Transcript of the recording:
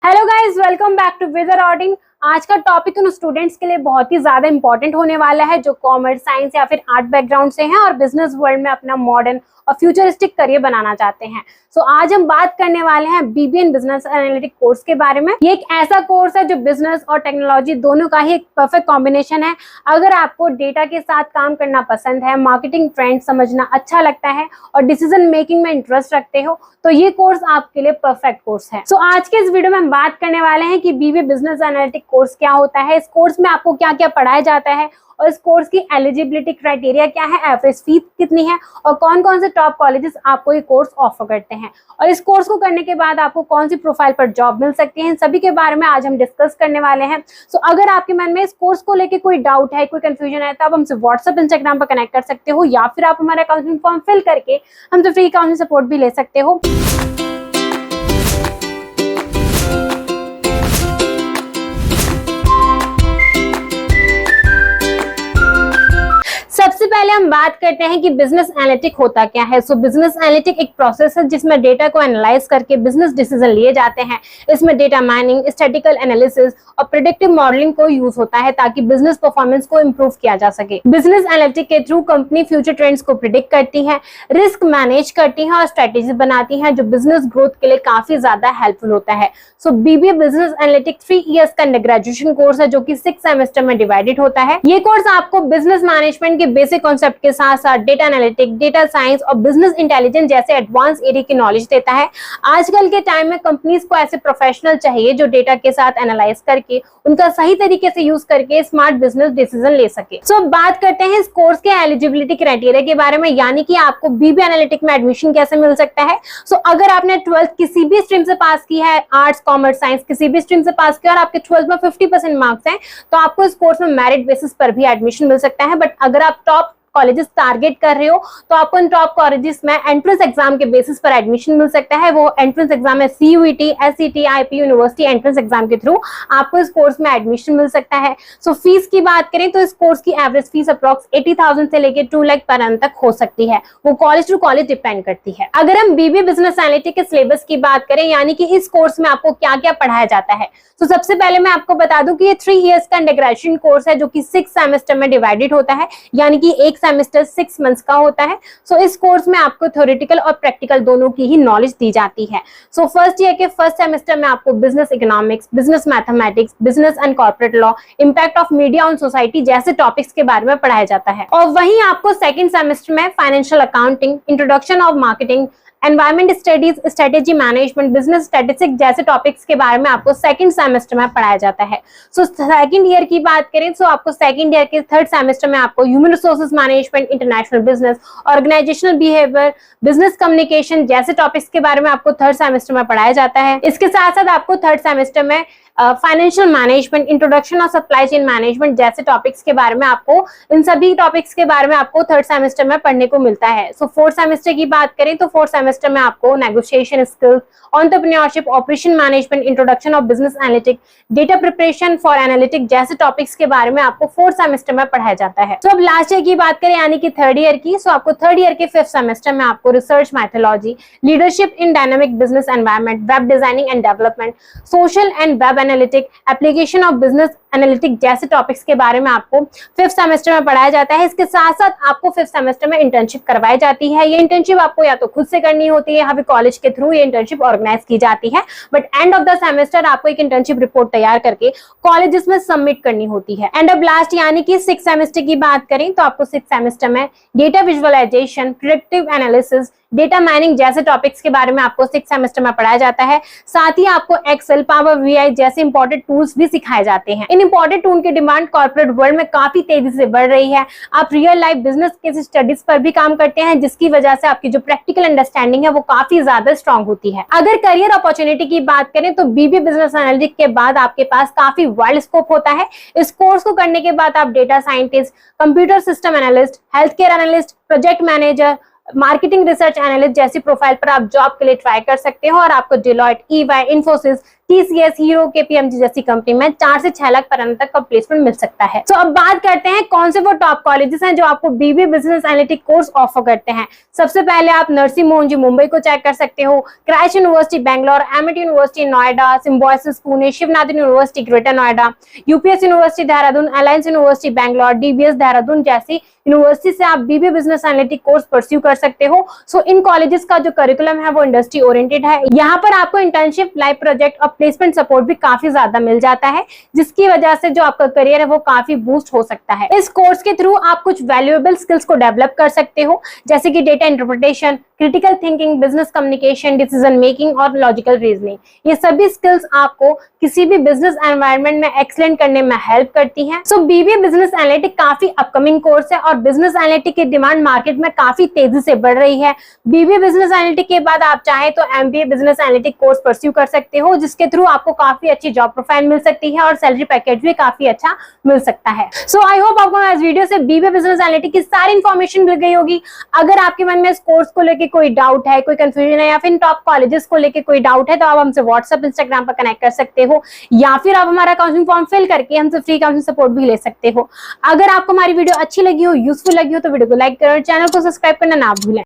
Hello guys, welcome back to विद ऑडिंग। आज का टॉपिक उन स्टूडेंट्स के लिए बहुत ही ज्यादा इंपॉर्टेंट होने वाला है जो कॉमर्स, साइंस या फिर आर्ट बैकग्राउंड से हैं और बिजनेस वर्ल्ड में अपना मॉडर्न और फ्यूचरिस्टिक करियर बनाना चाहते हैं। सो आज हम बात करने वाले हैं BBA in business analytic course के बारे में। ये एक ऐसा कोर्स है जो बिजनेस और टेक्नोलॉजी दोनों का ही एक परफेक्ट कॉम्बिनेशन है। अगर आपको डेटा के साथ काम करना पसंद है, मार्केटिंग ट्रेंड समझना अच्छा लगता है और डिसीजन मेकिंग में इंटरेस्ट रखते हो तो ये कोर्स आपके लिए परफेक्ट कोर्स है। सो आज के इस वीडियो में हम बात करने वाले हैं कि बीबीए बिजनेस एनालिटिक कोर्स क्या होता है, इस कोर्स में आपको क्या क्या पढ़ाया जाता है और इस कोर्स की एलिजिबिलिटी क्राइटेरिया क्या है, एवरेज फीस कितनी है और कौन कौन से टॉप कॉलेजेस आपको ये कोर्स ऑफर करते हैं और इस कोर्स को करने के बाद आपको कौन सी प्रोफाइल पर जॉब मिल सकती है, इन सभी के बारे में आज हम डिस्कस करने वाले हैं। सो अगर आपके मन में इस कोर्स को लेके कोई डाउट है, कोई कंफ्यूजन है तो आप हमसे व्हाट्सएप, इंस्टाग्राम पर कनेक्ट कर सकते हो या फिर आप हमारा काउंसलिंग फॉर्म फिल करके हमसे फ्री काउंसलिंग सपोर्ट भी ले सकते हो। सबसे पहले हम बात करते हैं कि बिजनेस एनालिटिक होता क्या है। सो बिजनेस एनालिटिक एक प्रोसेस है जिसमें डेटा को एनालाइज करके बिजनेस डिसीजन लिए जाते हैं। इसमें डेटा माइनिंग, स्टैटिस्टिकल एनालिसिस और प्रेडिक्टिव मॉडलिंग को यूज होता है ताकि बिजनेस परफॉर्मेंस को इंप्रूव किया जा सके। बिजनेस एनालिटिक के थ्रू कंपनी फ्यूचर ट्रेंड्स को प्रिडिक्ट करती है, रिस्क मैनेज करती है और स्ट्रेटेजी बनाती है जो बिजनेस ग्रोथ के लिए काफी ज्यादा हेल्पफुल होता है। सो बीबीए बिजनेस एनालिटिक 3 इयर्स का ग्रेजुएशन कोर्स है जो कि 6 सेमेस्टर में डिवाइडेड होता है। ये कोर्स आपको बिजनेस मैनेजमेंट के बेसिक कॉन्सेप्ट के साथ साथ डेटा एनालिटिक, डेटा साइंस और बिजनेस इंटेलिजेंस जैसे एडवांस एरिया की नॉलेज देता है। आजकल के टाइम में कंपनीज को ऐसे प्रोफेशनल चाहिए जो डेटा के साथ एनालाइज करके उनका सही तरीके से यूज करके स्मार्ट बिजनेस डिसीजन ले सके। सो बात करते हैं इस कोर्स के एलिजिबिलिटी क्राइटेरिया के बारे में, यानी कि आपको बीबीए एनालिटिक में एडमिशन कैसे मिल सकता है। सो अगर आपने 12th किसी भी स्ट्रीम से पास की है, आर्ट्स, कॉमर्स, साइंस किसी भी स्ट्रीम से पास किया और आपके 12th में 50% मार्क्स हैं तो आपको इस कोर्स में मेरिट बेसिस पर भी एडमिशन मिल सकता है। बट अगर आप टॉप कॉलेजेस टारगेट कर रहे हो तो आपको इन टॉप कॉलेजेस में एंट्रेंस एग्जाम के बेसिस पर एडमिशन मिल सकता है। वो एंट्रेंस एग्जाम है CUET, SET, IP university entrance exam के थ्रू आपको इस कोर्स में एडमिशन मिल सकता है। सो फीस की बात करें तो इस कोर्स की एवरेज फीस अप्रॉक्स 80,000 से लेकर 2 लाख पर annum तक हो सकती है। वो कॉलेज टू कॉलेज डिपेंड करती है। अगर हम बीबीए बिजनेस एनालिटिक के सिलेबस की बात करें, यानी कि इस कोर्स में आपको क्या क्या पढ़ाया जाता है, तो सबसे पहले मैं आपको बता दूं कि ये 3 इयर्स का ग्रेजुएशन कोर्स है जो कि 6 सेमेस्टर में डिवाइडेड होता है, यानी कि एक सेमेस्टर 6 मंथ्स का होता है। सो इस कोर्स में आपको थ्योरेटिकल और प्रैक्टिकल दोनों की ही नॉलेज दी जाती है। सो फर्स्ट ईयर के फर्स्ट सेमेस्टर में आपको business economics, business mathematics, business and corporate law, impact of media on society जैसे टॉपिक्स के बारे में पढ़ाया जाता है। और वहीं आपको सेकंड सेमेस्टर में financial accounting, introduction of marketing, environment studies, strategy management, business statistics जैसे टॉपिक्स के बारे में आपको सेकंड सेमेस्टर में पढ़ाया जाता है। सो सेकंड ईयर की बात करें तो आपको सेकंड ईयर के थर्ड सेमेस्टर में आपको human resources management, international business, organisational behaviour, business communication जैसे टॉपिक्स के बारे में आपको थर्ड सेमेस्टर में पढ़ाया जाता है। इसके साथ साथ आपको थर्ड सेमेस्टर में financial management, introduction of supply chain management जैसे टॉपिक्स के बारे में आपको इन सभी टॉपिक्स के बारे में आपको थर्ड सेमेस्टर में पढ़ने को मिलता है। सो फोर्थ सेमेस्टर की बात करें तो फोर्थ सेमेस्टर में आपको negotiation skills, entrepreneurship, operation management, introduction of business analytic, data preparation for analytic जैसे टॉपिक्स के बारे में आपको फोर्थ सेमेस्टर में पढ़ाया जाता है। तो अब लास्ट ईयर की बात करें यानी कि थर्ड ईयर की, सो आपको थर्ड ईयर के फिफ्थ सेमेस्टर में आपको research methodology, leadership in dynamic business environment, web designing and development, social and web analytic, application of business analytic जैसे टॉपिक्स के बारे में आपको फिफ्थ सेमेस्टर में पढ़ाया जाता है। इसके साथ साथ आपको फिफ्थ सेमेस्टर में इंटर्नशिप करवाई जाती है। ये इंटर्नशिप आपको या तो खुद से करनी होती है या फिर कॉलेज के थ्रू ये इंटर्नशिप ऑर्गेनाइज की जाती है। But end of the semester आपको एक इंटर्नशिप रिपोर्ट तैयार करके कॉलेजेस में सबमिट करनी होती है। एंड ऑफ लास्ट यानी कि सिक्स सेमेस्टर की बात करें तो आपको सिक्स सेमेस्टर में data visualisation, predictive analysis, data mining जैसे टॉपिक्स के बारे में आपको सिक्स सेमेस्टर में पढ़ाया जाता है। साथ ही आपको एक्सेल, पावर BI जैसे इंपॉर्टेंट टूल्स भी सिखाए जाते हैं। इन इंपॉर्टेंट टूल की डिमांड कॉर्पोरेट वर्ल्ड में काफी तेजी से बढ़ रही है। आप real life business case studies पर भी काम करते हैं जिसकी वजह से आपकी जो प्रैक्टिकल अंडरस्टैंडिंग है वो काफी ज्यादा स्ट्रांग होती है। अगर करियर अपॉर्चुनिटी की बात करें तो बीबीए बिजनेस एनालिटिक के बाद आपके पास काफी वाइड स्कोप होता है। इस कोर्स को करने के बाद आप data scientist, computer system analyst, health care analyst, project manager, marketing research analyst जैसी प्रोफाइल पर आप जॉब के लिए ट्राई कर सकते हो और आपको Deloitte, EY, Infosys TCS, hero, KPMG जैसी कंपनी में 4 से 6 लाख पर annum तक का प्लेसमेंट मिल सकता है। तो अब बात करते हैं कौन से वो टॉप कॉलेजेस हैं जो आपको BBA business analytic course offer करते हैं। सबसे पहले आप नरसिंह मोहन जी मुंबई को चेक कर सकते हो, Christ University Bangalore, Amity University Noida, Symbiosis Pune, Shivanathan University Greater Noida, UPS University Dehradun, Alliance University Bangalore, DBS Dehradun जैसी यूनिवर्सिटी से आप BBA business analytic course pursue कर सकते हो। सो इन कॉलेजेस का जो करिकुलम है वो इंडस्ट्री ओरिएंटेड है। यहाँ पर आपको इंटर्नशिप, लाइव प्रोजेक्ट और प्लेसमेंट सपोर्ट भी काफी ज्यादा मिल जाता है, जिसकी वजह से जो आपका करियर है वो काफी बूस्ट हो सकता है। इस कोर्स के थ्रू आप कुछ वैल्यूएबल स्किल्स को डेवलप कर सकते हो, जैसे कि data interpretation, critical thinking, business communication, decision making और लॉजिकल रीजनिंग। ये सभी स्किल्स आपको किसी भी बिजनेस एनवायरनमेंट में एक्सीलेंट करने में हेल्प करती हैं। सो BBA बिजनेस एनालिटिक काफी अपकमिंग कोर्स है और बिजनेस एनालिटिक की डिमांड मार्केट में काफी तेजी से बढ़ रही है। BBA बिजनेस एनालिटिक के बाद आप चाहें तो MBA business analytic course pursue कर सकते हो, जिसके थ्रू आपको काफी अच्छी जॉब प्रोफाइल मिल सकती है और सैलरी पैकेज भी काफी अच्छा मिल सकता है। सो आई होप आपको इस वीडियो से BBA बिजनेस एनालिटिक की सारी इंफॉर्मेशन मिल गई होगी। अगर आपके मन में इस कोर्स को लेकर कोई डाउट है, कोई कंफ्यूजन है या फिर टॉप कॉलेजेस को लेकर कोई डाउट है, तो आप हमसे व्हाट्सएप, इंस्टाग्राम पर कनेक्ट कर सकते हो या फिर आप हमारा काउंसलिंग फॉर्म फिल करके हमसे फ्री काउंसलिंग सपोर्ट भी ले सकते हो। अगर आपको हमारी वीडियो अच्छी लगी हो, यूजफुल लगी हो, तो वीडियो को लाइक करो और चैनल को सब्सक्राइब करना ना भूलें।